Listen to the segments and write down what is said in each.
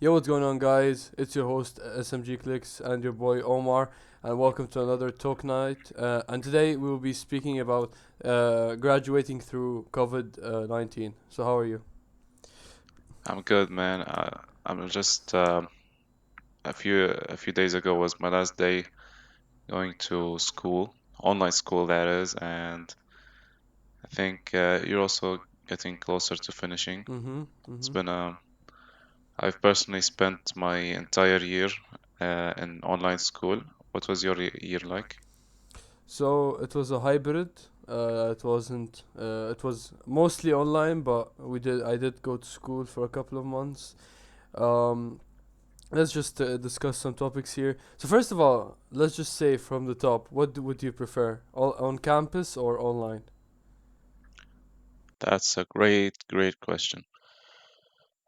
Yo, what's going on, guys? It's your host SMG Clicks and your boy Omar, and welcome to another Talk Night. And today we will be speaking about graduating through COVID 19. So, how are you? I'm good, man. I'm just a few days ago was my last day going to school, online school that is, and I think you're also getting closer to finishing. Mm-hmm. It's Mm-hmm. been I've personally spent my entire year in online school. What was your year like? So it was a hybrid. It wasn't. It was mostly online, but I did go to school for a couple of months. Um, let's just discuss some topics here. So first of all, let's just say from the top, would you prefer, all on campus or online? That's a great question.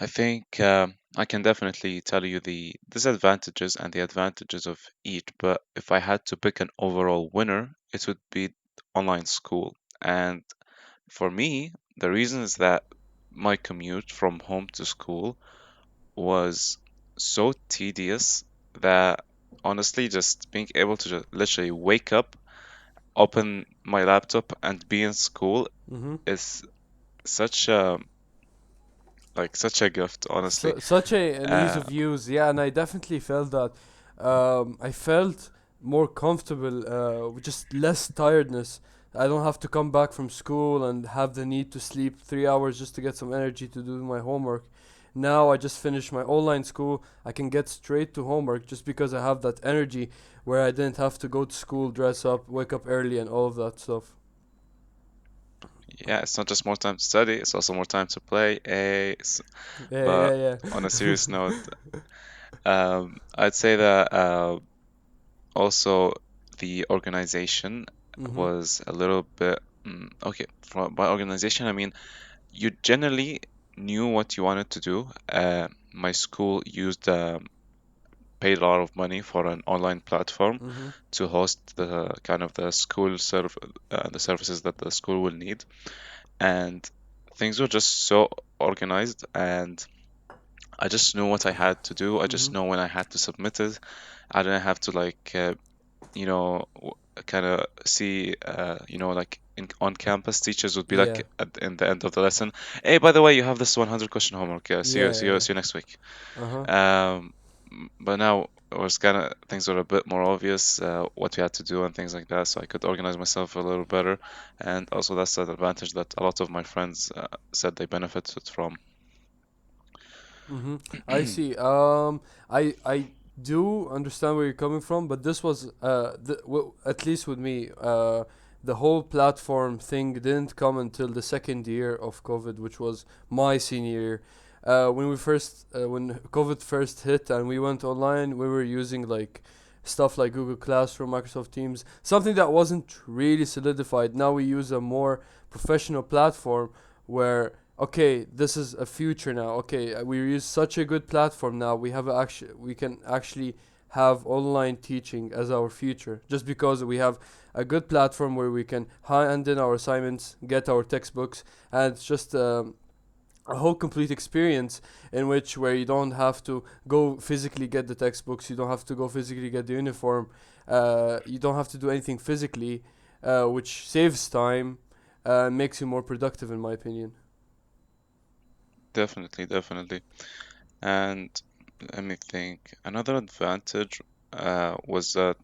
I think I can definitely tell you the disadvantages and the advantages of each, but if I had to pick an overall winner, it would be online school. And for me, the reason is that my commute from home to school was so tedious that honestly, just being able to just literally wake up, open my laptop, and be in school Mm-hmm. is such a such a gift, honestly. Such an ease Uh, of use, yeah, and I definitely felt that. I felt more comfortable, with just less tiredness. I don't have to come back from school and have the need to sleep 3 hours just to get some energy to do my homework. Now I just finished my online school. I can get straight to homework just because I have that energy where I didn't have to go to school, dress up, wake up early, and all of that stuff. Yeah, it's not just more time to study, it's also more time to play. Yeah, But yeah, on a yeah. serious note, I'd say that also the organization Mhm. was a little bit okay. By organization, I mean you generally knew what you wanted to do. My school used paid a lot of money for an online platform Mhm. to host the kind of the services that the school will need, and things were just so organized, and I just knew what I had to do. I just Mhm. know when I had to submit it. I didn't have to kind of see, like on campus, teachers would be Yeah. like in the end of the lesson, hey, by the way, you have this 100 question homework. Yeah, Yeah. Yeah. see you next week. Uh huh. Um, but now it was kind of things were a bit more obvious what we had to do and things like that, so I could organize myself a little better. And also that's an advantage that a lot of my friends said they benefited from. Mm-hmm. I see. I do understand where you're coming from, but this was at least with me, the whole platform thing didn't come until the second year of COVID, which was my senior year. When COVID first hit and we went online, we were using like stuff like Google Classroom, Microsoft Teams, something that wasn't really solidified. Now we use a more professional platform where okay, this is a future now. Okay, we use such a good platform now. We can actually have online teaching as our future just because we have a good platform where we can hand in our assignments, get our textbooks, and it's just a whole complete experience in which where you don't have to go physically get the textbooks, you don't have to go physically get the uniform, you don't have to do anything physically, which saves time, makes you more productive in my opinion. Definitely, definitely. And let me think. Another advantage was that,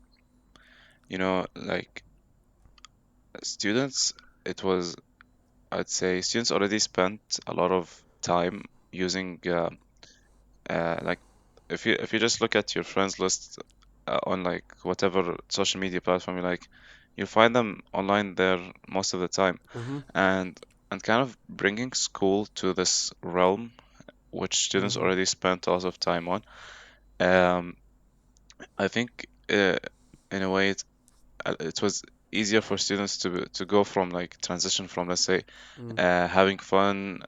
like students, it was, I'd say, students already spent a lot of time using, like, if you just look at your friends list on like whatever social media platform you like, you'll find them online there most of the time, Mm-hmm. and kind of bringing school to this realm, which students Mm-hmm. already spent a lot of time on. Um, I think in a way it was easier for students to go from like transition from, let's say, Mm. having fun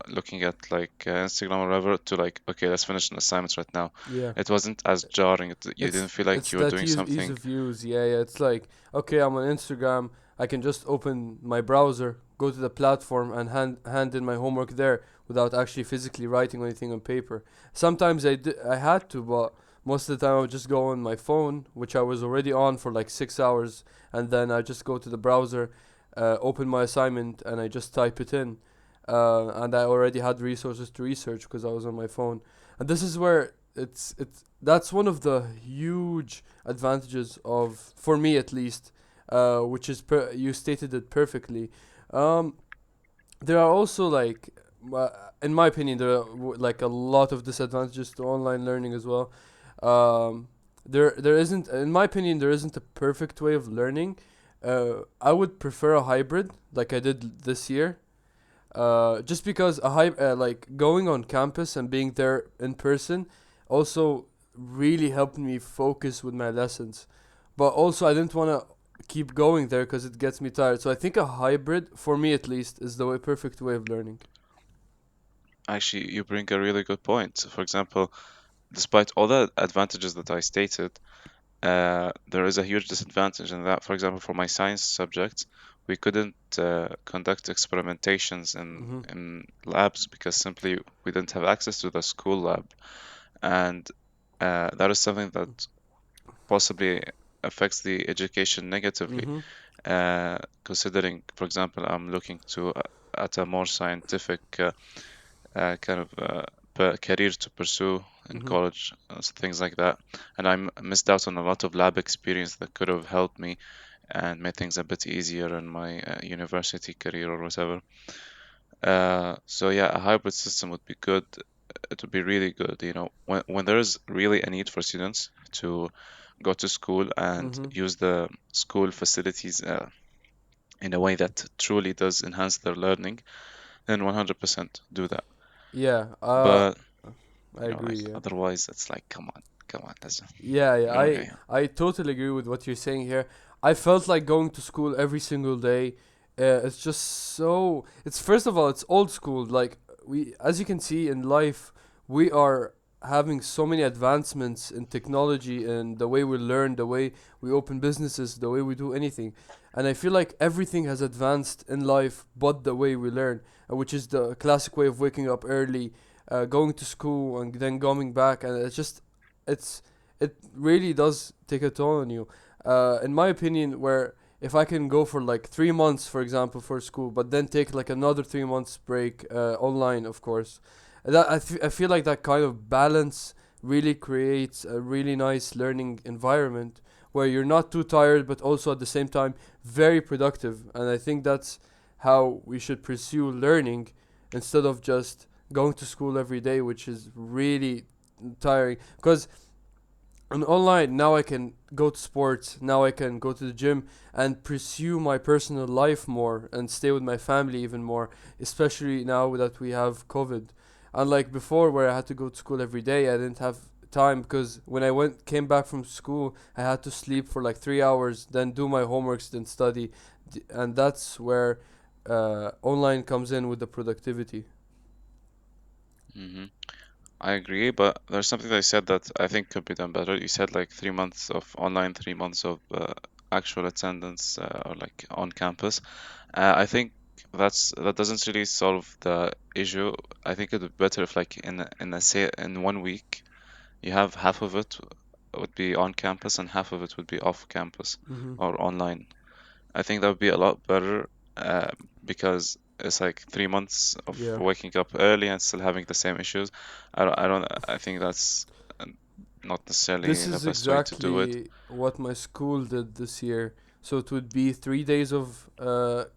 looking at like Instagram or whatever, to like, okay, let's finish an assignment right now. Yeah. It wasn't as jarring. You It's didn't feel like it's you were that doing ease something. of use. Yeah, yeah. It's like okay, I'm on Instagram. I can just open my browser, go to the platform, and hand in my homework there without actually physically writing anything on paper. Sometimes I had to, but most of the time I would just go on my phone, which I was already on for like 6 hours, and then I just go to the browser, open my assignment, and I just type it in. And I already had resources to research because I was on my phone. And this is where it's that's one of the huge advantages of, for me at least, which is you stated it perfectly. Um, there are also like, uh, in my opinion, there are like a lot of disadvantages to online learning as well. Um, there isn't, in my opinion, there isn't a perfect way of learning. I would prefer a hybrid, like I did this year. Just because like going on campus and being there in person also really helped me focus with my lessons. But also I didn't want to keep going there because it gets me tired. So I think a hybrid, for me at least, is the perfect way of learning. Actually, you bring a really good point. For example, despite all the advantages that I stated, there is a huge disadvantage in that. For example, for my science subjects, we couldn't conduct experimentations Mm-hmm. in labs because simply we didn't have access to the school lab. And that is something that possibly affects the education negatively, Mm-hmm. considering, for example, I'm looking to at a more scientific kind of career to pursue in Mm-hmm. college, things like that. And missed out on a lot of lab experience that could have helped me and made things a bit easier in my university career or whatever. So yeah, a hybrid system would be good. It would be really good, when there's really a need for students to go to school and Mm-hmm. use the school facilities in a way that truly does enhance their learning, then 100% do that. Yeah. But I like agree. Yeah. otherwise, it's like, come on, let's Yeah, yeah, go. Okay. I totally agree with what you're saying here. I felt like going to school every single day. It's just so. It's first of all, it's old school. Like we, as you can see in life, we are having so many advancements in technology and the way we learn, the way we open businesses, the way we do anything. And I feel like everything has advanced in life, but the way we learn, which is the classic way of waking up early, going to school, and then coming back, and it's it really does take a toll on you. In my opinion, where if I can go for like 3 months, for example, for school, but then take like another 3 months break online, of course, I feel like that kind of balance really creates a really nice learning environment where you're not too tired, but also at the same time very productive. And I think that's how we should pursue learning instead of just going to school every day, which is really tiring. Because and online now I can go to sports, now I can go to the gym and pursue my personal life more and stay with my family even more, especially now that we have COVID. Unlike before where I had to go to school every day, I didn't have time because when I went came back from school I had to sleep for like 3 hours, then do my homeworks, then study. And that's where online comes in with the productivity. hmm I agree, but there's something that I said that I think could be done better. You said like 3 months of online, 3 months of actual attendance or like on campus. I think that doesn't really solve the issue. I think it would be better if like in one week you have half of it would be on campus and half of it would be off campus Mm-hmm. or online. I think that would be a lot better uh, because it's like 3 months of Yeah. waking up early and still having the same issues. I think that's uh, not This necessarily the is best way to do it. exactly what my school did this year. So it would be 3 days of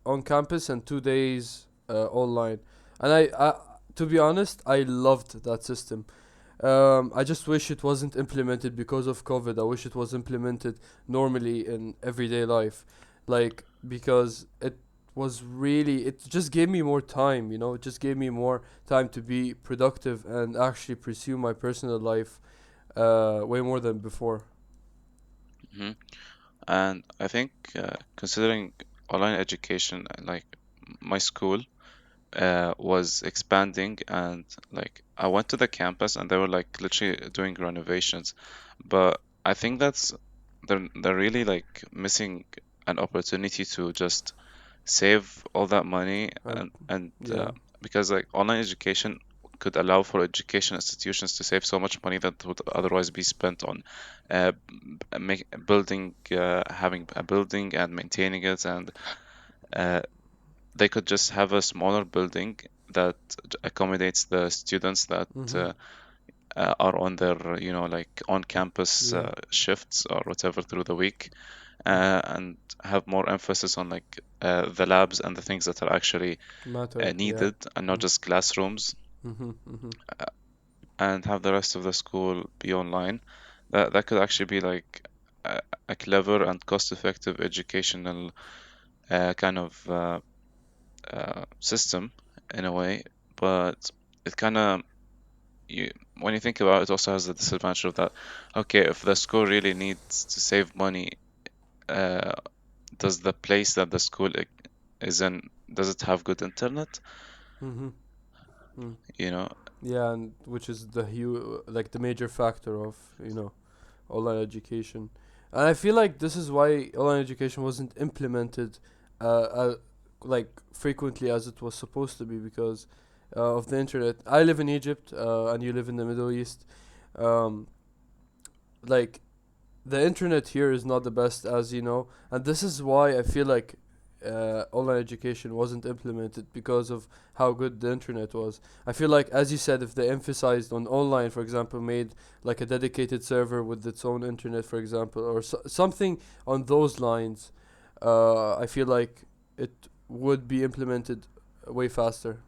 on campus and 2 days online. And to be honest, I loved that system. I just wish it wasn't implemented because of COVID. I wish it was implemented normally in everyday life, like because it was really it just gave me more time. It just gave me more time to be productive and actually pursue my personal life way more than before. hmm And I think considering online education, like my school was expanding and like I went to the campus and they were like literally doing renovations. But I think they're really like missing an opportunity to just save all that money And and yeah. because like online education could allow for education institutions to save so much money that would otherwise be spent on building, having a building and maintaining it, and uh, they could just have a smaller building that accommodates the students that Mm-hmm. are on their, like on campus Yeah. shifts or whatever through the week, and have more emphasis on like the labs and the things that are actually Matter. Yeah. needed and not just classrooms, Mm-hmm. Mm-hmm. and have the rest of the school be online. That could actually be like a clever and cost-effective educational kind of system in a way, but it kind of you when you think about it, it also has the disadvantage of that. Okay, if the school really needs to save money, uh, does the place that the school is in, does it have good internet? Mm-hmm. Mm. You know. Yeah, and which is the like the major factor of online education, and I feel like this is why online education wasn't implemented, uh like frequently as it was supposed to be because of the internet. I live in Egypt, and you live in the Middle East. Um, like the internet here is not the best, as you know, and this is why I feel like online education wasn't implemented because of how good the internet was. I feel like, as you said, if they emphasized on online, for example, made like a dedicated server with its own internet, for example, or something on those lines, I feel like it would be implemented way faster.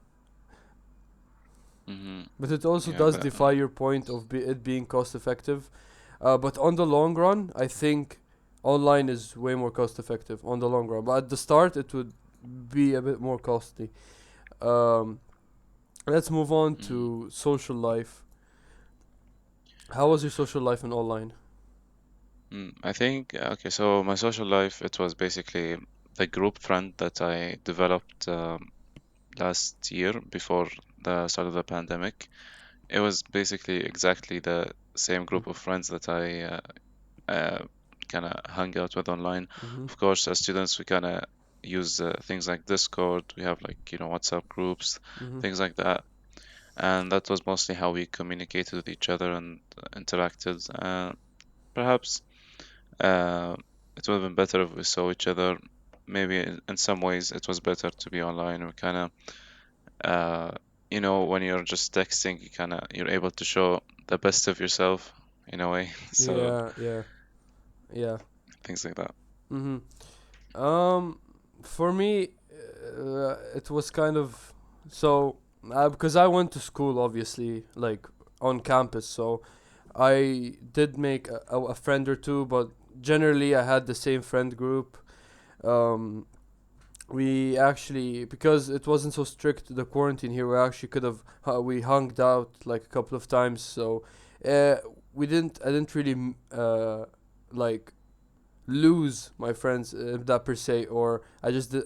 Hmm. But it also Yeah, does defy your point of it being cost effective. But on the long run, I think online is way more cost effective on the long run. But at the start, it would be a bit more costly. Um, let's move on hmm. to social life. How was your social life in online? I think okay. So my social life, it was basically the group friend that I developed last year before the start of the pandemic. It was basically exactly the same group of friends that I uh, kind of hung out with online. Mm-hmm. Of course, as students, we kind of use things like Discord. We have like, WhatsApp groups, Mm-hmm. things like that. And that was mostly how we communicated with each other and interacted. Perhaps uh, it would have been better if we saw each other. Maybe in some ways it was better to be online. We kind of, uh, when you're just texting, you're able to show the best of yourself in a way. So Yeah, yeah, yeah. things like that. Mm-hmm. For me, it was kind of so because I went to school, obviously, like on campus. So I did make a friend or two, but generally I had the same friend group. Um, we actually, because it wasn't so strict the quarantine here, we actually could have we hung out like a couple of times. So uh, we didn't. I didn't really like lose my friends that per se, or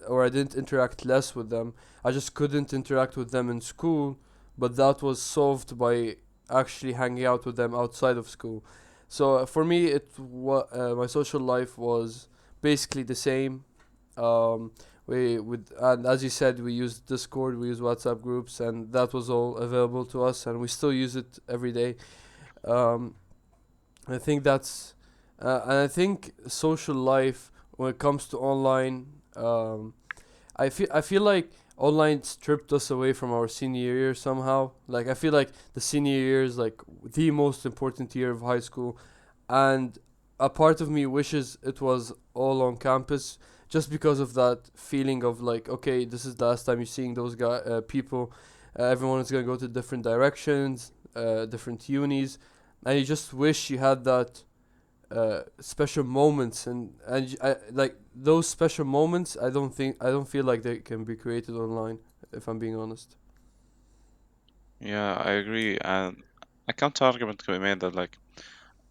or I didn't interact less with them. I just couldn't interact with them in school, but that was solved by actually hanging out with them outside of school. So for me, my social life was basically the same. We with and as you said, we used Discord, we used WhatsApp groups, and that was all available to us, and we still use it every day. Um, I think that's, and I think social life when it comes to online, I feel like online stripped us away from our senior year somehow. Like I feel like the senior year is like the most important year of high school, and a part of me wishes it was all on campus, just because of that feeling of like, okay, this is the last time you're seeing those people. Everyone is gonna go to different directions, different unis, and you just wish you had that special moments, and like those special moments. I don't feel like they can be created online, if I'm being honest. Yeah, I agree. And a counter argument can be made that like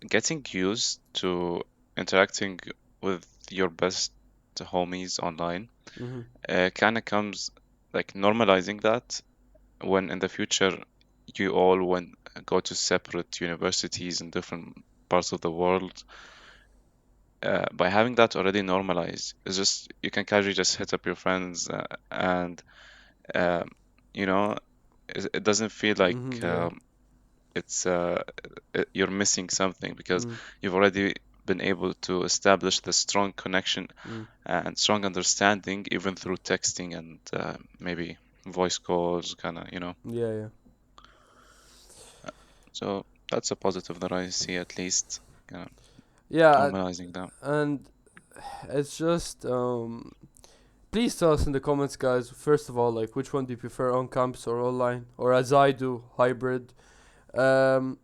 getting used to interacting with your best homies online Mhm. kind of comes like normalizing that when in the future you all went go to separate universities in different parts of the world. By having that already normalized, it's just you can casually just hit up your friends and um, you know, it doesn't feel like Yeah. it's you're missing something because Mm, you've already been able to establish the strong connection mm. and strong understanding even through texting and maybe voice calls, kind of, you know. Yeah, yeah. So that's a positive that I see at least, kind of Yeah, normalizing that. and it's just please tell us in the comments, guys. First of all, like, which one do you prefer, on campus or online, or as I do, hybrid? Um,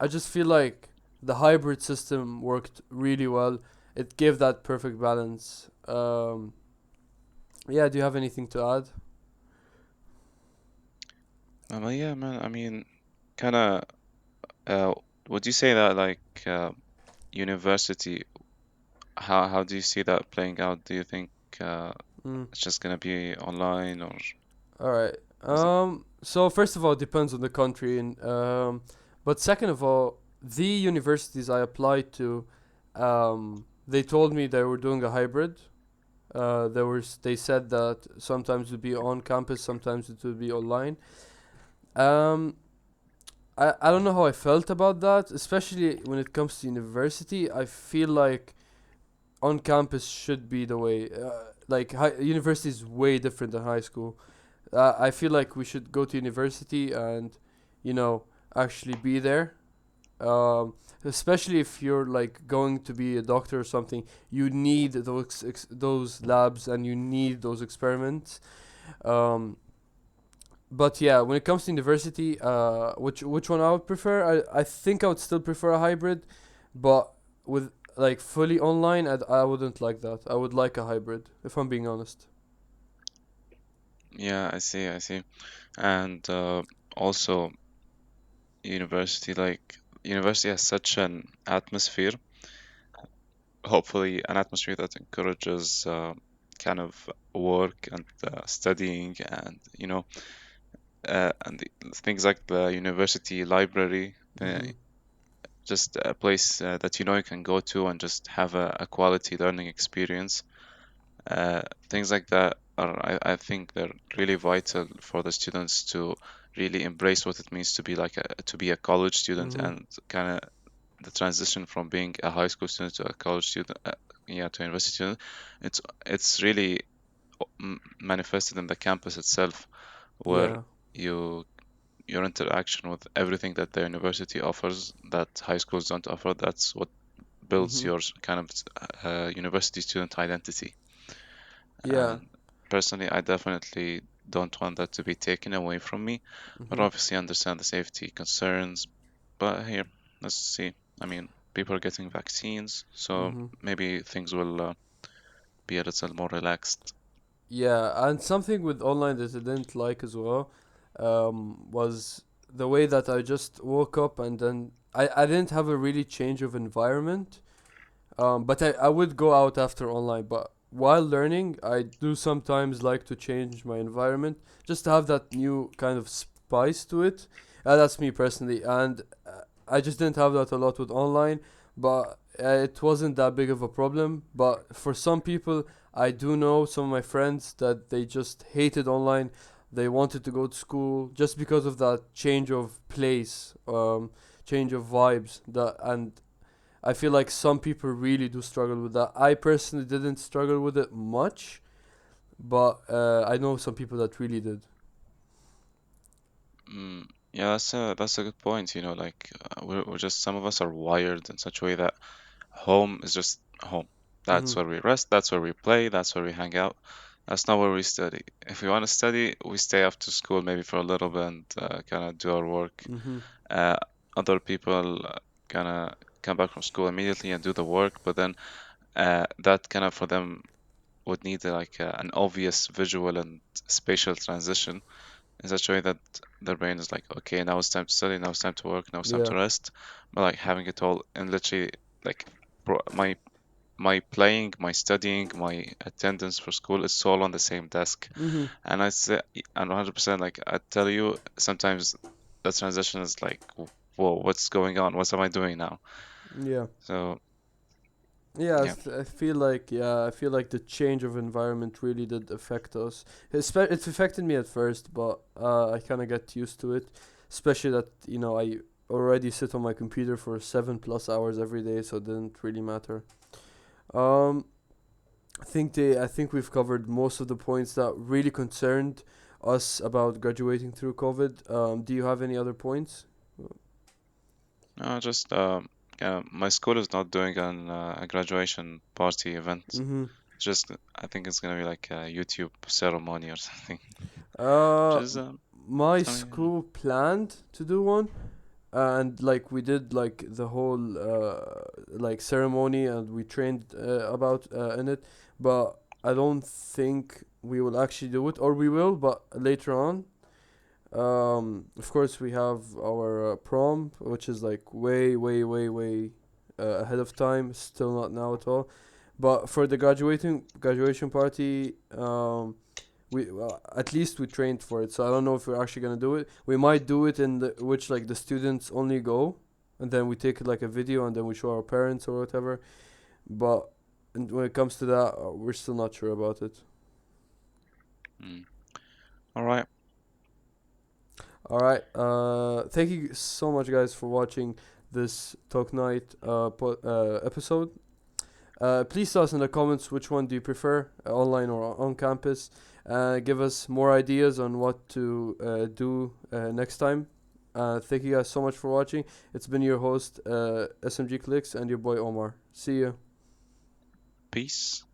I just feel like the hybrid system worked really well. It gave that perfect balance. Yeah. Do you have anything to add? Yeah, man. I mean, kind of. Uh, would you say that like university? How do you see that playing out? Do you think uh, Mm. it's just gonna be online, or All right. is it? So first of all, it depends on the country, and but second of all, the universities I applied to, they told me they were doing a hybrid. They said that sometimes it would be on campus, sometimes it would be online. Um, I don't know how I felt about that, especially when it comes to university. I feel like on campus should be the way. University is way different than high school. I feel like we should go to university and, you know, actually be there. Especially if you're like going to be a doctor or something, you need those labs and you need those experiments. Um, but yeah, when it comes to university, which one I would prefer? I think I would still prefer a hybrid, but with like fully online, I wouldn't like that. I would like a hybrid, if I'm being honest. Yeah, I see. And also university has such an atmosphere. Hopefully, an atmosphere that encourages kind of work and studying, and and things like the university library. Mhm. Just a place that you can go to and just have a quality learning experience. Things like that I think they're really vital for the students to really embrace what it means to be to be a college student, Mhm. and kind of the transition from being a high school student to a college student, yeah, to a university student. It's really manifested in the campus itself, where Yeah. you your interaction with everything that the university offers that high schools don't offer. That's what builds Mhm. your kind of university student identity. Yeah. And personally, I definitely don't want that to be taken away from me, but Mhm. obviously understand the safety concerns. But here, let's see. I mean, people are getting vaccines, so Mhm. maybe things will be a little more relaxed. Yeah, and something with online that I didn't like as well, was the way that I just woke up and then I didn't have a really change of environment. But I would go out after online. But while learning, I do sometimes like to change my environment just to have that new kind of spice to it. That's me personally. And I just didn't have that a lot with online. But it wasn't that big of a problem. But for some people, I do know some of my friends that they just hated online. They wanted to go to school just because of that change of place, change of vibes. And I feel like some people really do struggle with that. I personally didn't struggle with it much, but I know some people that really did. Mm, yeah, that's a good point. Like we're just some of us are wired in such a way that home is just home. That's Mhm. where we rest, that's where we play, that's where we hang out. That's not where we study. If we want to study, we stay after school maybe for a little bit and kind of do our work. Mhm. Uh, Other people kind of come back from school immediately and do the work, but then that kind of for them would need like an obvious visual and spatial transition in such a way that their brain is like, okay, now it's time to study, now it's time to work, now it's time Yeah. to rest. But like having it all and literally like my playing, my studying, my attendance for school is all on the same desk. Mhm. And I say, and 100%, like I tell you, sometimes the transition is like, whoa, what's going on? What am I doing now? Yeah. So Yeah. Yes, I feel like I feel like the change of environment really did affect us. It affected me at first, but I kind of got used to it. Especially that I already sit on my computer for 7+ hours every day, so it didn't really matter. Um, I think we've covered most of the points that really concerned us about graduating through COVID. Do you have any other points? No, just my school is not doing a graduation party event. Mm-hmm. Just I think it's gonna be like a YouTube ceremony or something. Uh, Just my I mean, school planned to do one, and like we did like the whole like ceremony, and we trained about in it, but I don't think we will actually do it, or we will, but later on. Of course, we have our prom, which is like way, way, way, way ahead of time. Still not now at all. But for the graduation party, we at least we trained for it. So I don't know if we're actually gonna do it. We might do it in the which like the students only go, and then we take like a video and then we show our parents or whatever. But and when it comes to that, we're still not sure about it. mm. All right. All right. Thank you so much, guys, for watching this Talknite episode. Please tell us in the comments which one do you prefer, online or on campus. Give us more ideas on what to do next time. Thank you guys so much for watching. It's been your host, SMG Clicks, and your boy Omar. See you. Peace.